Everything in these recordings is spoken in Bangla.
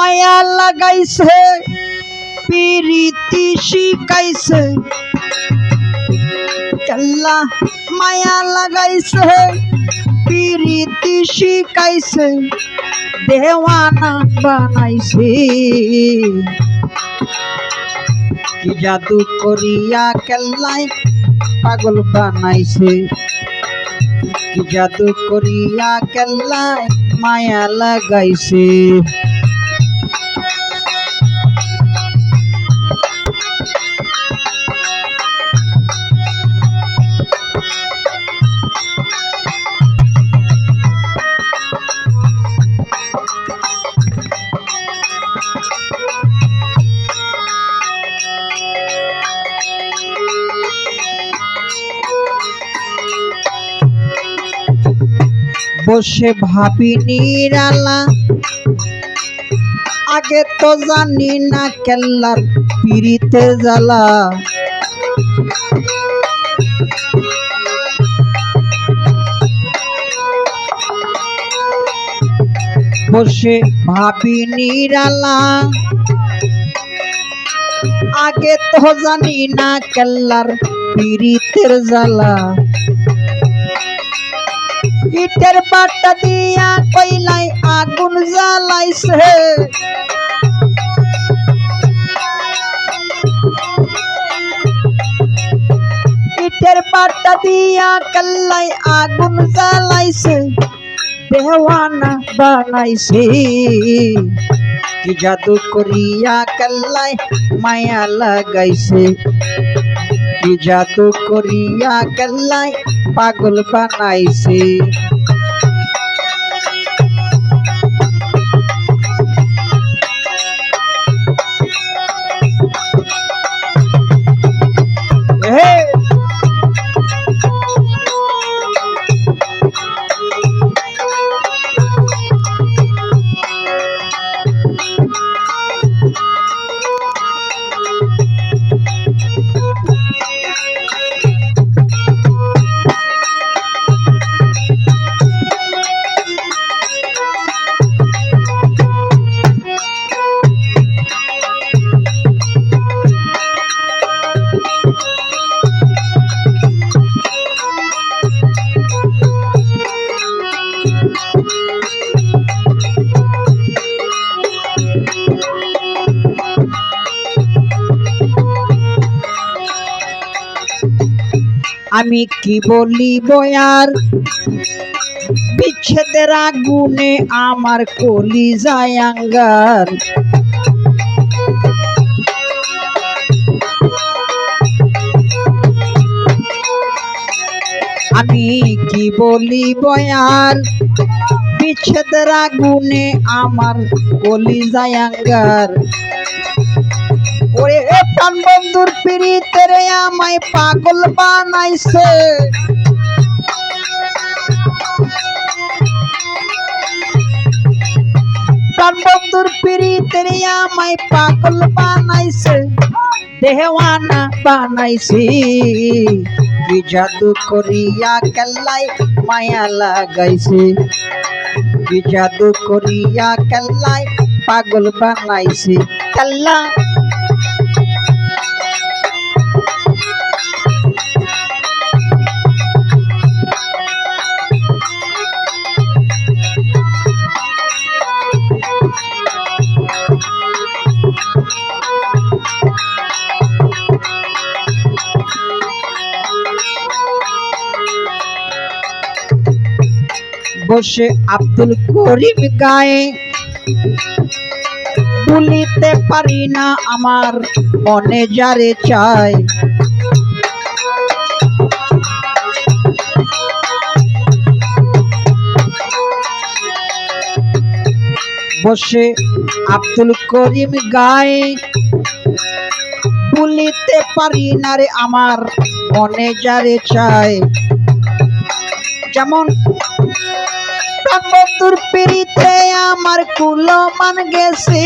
মায়া লাগাইছে পিরিতি শিখাইছে কেল্লা মায়া লাগাইছে পিরিতি শিখাইছে দেওয়ানা বানাইছে কি জাদু করিয়া কেল্লাই পাগল বানাইছে কি জাদু করিয়া কেল্লাই মায়া লাগাইছে বসে ভাবি নিরালা আগে তো জানি না কেল্লার পিরিতে জ্বালা বসে ভাবি নিরালা আগে তো জানি না কেল্লার পিরিতের জ্বালা ইটের বাটা দিয়া কইলাই আগুন জ্বালাইছে ইটের বাটা দিয়া কল্লাই আগুন জ্বালাইছে দেওয়ানা বানাইছে কি জাদু করিয়া কল্লাই মায়া লাগাইছে কি জাদু করিয়া কল্লাই পাগল বানাইছে আমি কি বলিব আর বিচ্ছেদের আগুনে আমার কলিজায় আঙ্গার আমি কি বলিব আর বিচ্ছেদের আগুনে আমার কলিজায় আঙ্গার ওরে প্রাণ বন্ধুর পিরিতের আমায় পাগল বানাইছে প্রাণ বন্ধুর পিরিতের আমায় পাগল বানাইছে দেওয়ানা বানাইছে কি জাদু করিয়া কেল্লাই মায়া লাগাইছে কি জাদু করিয়া কেল্লাই পাগল বানাইছে কেল্লা বসে আব্দুল করিম গায়ে বলিতে পারি না আমার মনে যারে চায় বসে আব্দুল করিম গায়ে বলিতে পারি না রে আমার মনে যারে চায় যেমন বন্ধুর পিরিতে আমার কুলো মান গেছে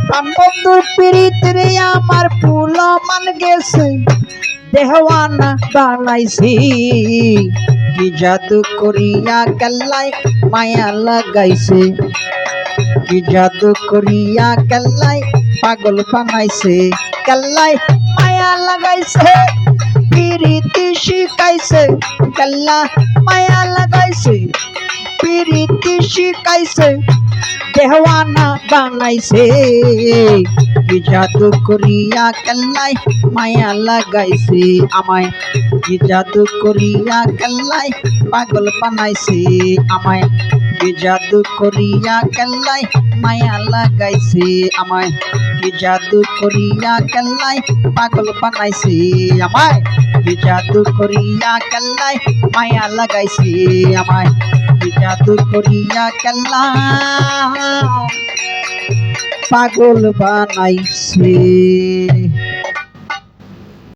বন্ধুর পিরিতে আমার কুলো মান গেছে দেওয়ানা বানাইছি কি জাদু করিয়া কেল্লায় মায়া লাগাইছে কি জাদু করিয়া কেল্লায় পাগল বানাইছে কেল্লায় মায়া লাগাইছে পিরিতি শিখাইছে কেল্লা মায়া লাগাইছে পিরিতি শিখাইছে দেওয়ানা বানাইছে কি জাদু করিয়া কেল্লায় মায়া লাগাইছে আমায় কি জাদু করিয়া কেল্লায় পাগল বানাইছে আমায় কি জাদু করিয়া কেল্লায় মায়া লাগাইছে আমায় কি জাদু করিয়া কেল্লায় পাগল বানাইছে আমায় কি জাদু করিয়া কেল্লায় মায়া লাগাইছে আমায় কি জাদু করিয়া কেল্লায় পাগল বানাইছে।